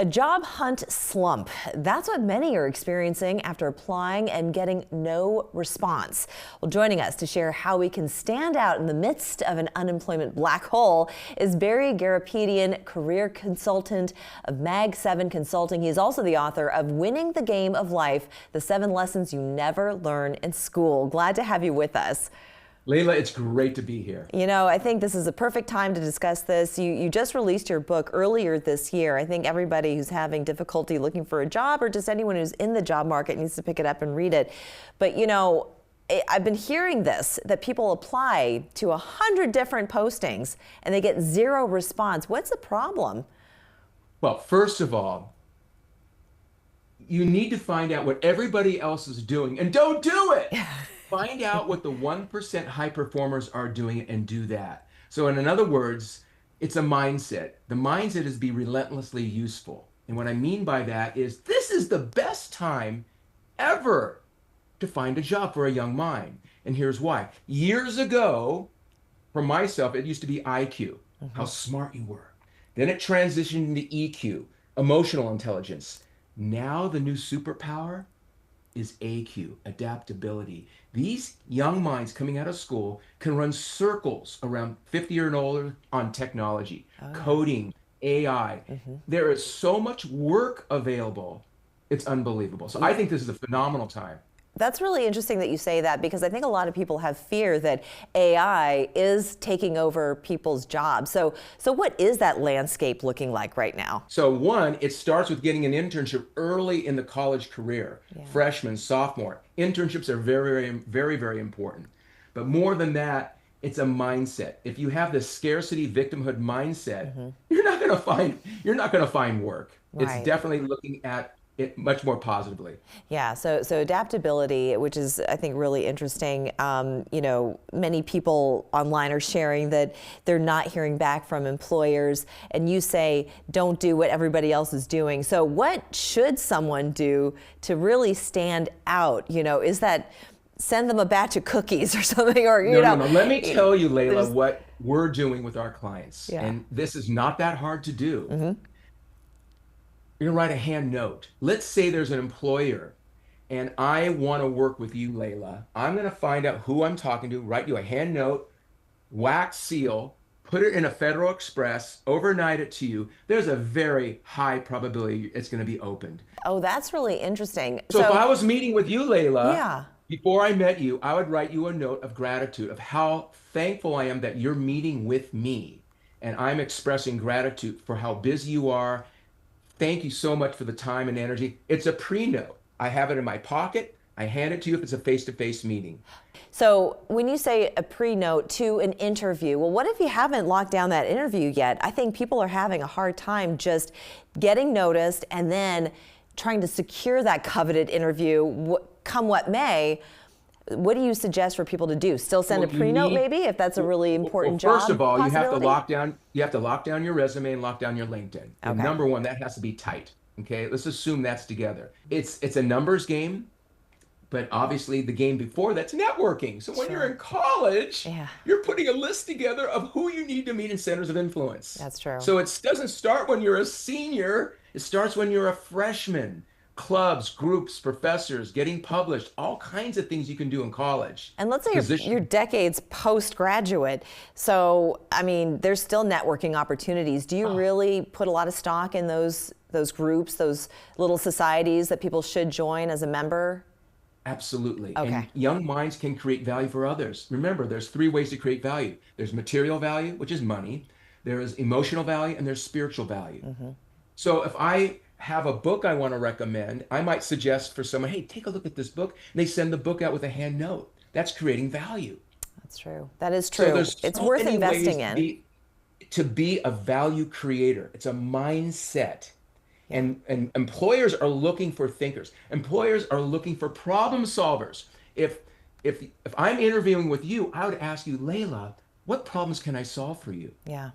A job hunt slump. That's what many are experiencing after applying and getting no response. Well, joining us to share how we can stand out in the midst of an unemployment black hole is Barry Garapedian, career consultant of Mag 7 Consulting. He's also the author of Winning the Game of Life, the 7 Lessons You Never Learn in School. Glad to have you with us. Layla, it's great to be here. You know, I think this is a perfect time to discuss this. You just released your book earlier this year. I think everybody who's having difficulty looking for a job or just anyone who's in the job market needs to pick it up and read it. But, you know, I've been hearing this, that people apply to 100 different postings and they get 0 response. What's the problem? Well, first of all, you need to find out what everybody else is doing and don't do it. Find out what the 1% high performers are doing and do that. So in other words, it's a mindset. The mindset is be relentlessly useful. And what I mean by that is this is the best time ever to find a job for a young mind. And here's why. Years ago, for myself, it used to be IQ, how smart you were. Then it transitioned into EQ, emotional intelligence. Now the new superpower is AQ, adaptability. These young minds coming out of school can run circles around 50 or older on technology, coding, AI. There is so much work available. It's unbelievable. So I think this is a phenomenal time. That's really interesting that you say that, because I think a lot of people have fear that AI is taking over people's jobs. So what is that landscape looking like right now? So one, it starts with getting an internship early in the college career. Freshman, sophomore. Internships are very important. But more than that, it's a mindset. If you have this scarcity victimhood mindset, you're not going to find work. Right. It's definitely looking at it much more positively. Yeah, so adaptability, which is, I think, really interesting. You know, many people online are sharing that they're not hearing back from employers, and you say, don't do what everybody else is doing. So what should someone do to really stand out? You know, is that send them a batch of cookies or something, or, you know? No. Let me tell you, Layla, what we're doing with our clients. And this is not that hard to do. You're gonna write a hand note. Let's say there's an employer and I wanna work with you, Layla. I'm gonna find out who I'm talking to, write you a hand note, wax seal, put it in a Federal Express, overnight it to you. There's a very high probability it's gonna be opened. Oh, that's really interesting. So if I was meeting with you, Layla, before I met you, I would write you a note of gratitude of how thankful I am that you're meeting with me. And I'm expressing gratitude for how busy you are. Thank you so much for the time and energy. It's a pre-note. I have it in my pocket. I hand it to you if it's a face-to-face meeting. So when you say a pre-note to an interview, well, what if you haven't locked down that interview yet? I think people are having a hard time just getting noticed and then trying to secure that coveted interview, come what may. What do you suggest for people to do? Still send a pre-note, maybe, if that's a really important job? First of all, you have to lock down your resume and lock down your LinkedIn. And number one, that has to be tight. Okay, let's assume that's together. It's a numbers game, but obviously the game before that's networking. So when you're in college, you're putting a list together of who you need to meet in centers of influence. That's true. So it doesn't start when you're a senior. It starts when you're a freshman. Clubs, groups, professors, getting published, all kinds of things you can do in college. And let's say you're decades postgraduate. So, I mean, there's still networking opportunities. Do you really put a lot of stock in those groups, those little societies that people should join as a member? Absolutely. And young minds can create value for others. Remember, there's 3 ways to create value. There's material value, which is money. There is emotional value, and there's spiritual value. So if I have a book I want to recommend, I might suggest for someone, hey, take a look at this book. And they send the book out with a hand note. That's creating value. That's true. That is true. So it's worth investing in. To be a value creator. It's a mindset. And employers are looking for thinkers. Employers are looking for problem solvers. If I'm interviewing with you, I would ask you, Layla, what problems can I solve for you? Yeah.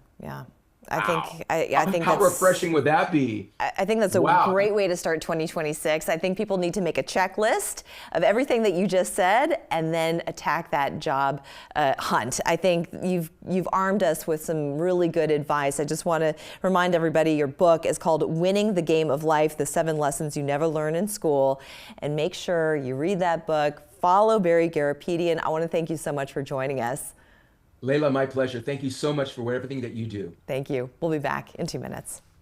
I think How that's refreshing would that be? I think that's a Wow. great way to start 2026. I think people need to make a checklist of everything that you just said and then attack that job hunt. I think you've armed us with some really good advice. I just want to remind everybody your book is called Winning the Game of Life, the 7 Lessons You Never Learn in School. And make sure you read that book. Follow Barry Garapedian. I want to thank you so much for joining us. Layla, my pleasure. Thank you so much for everything that you do. Thank you. We'll be back in 2 minutes.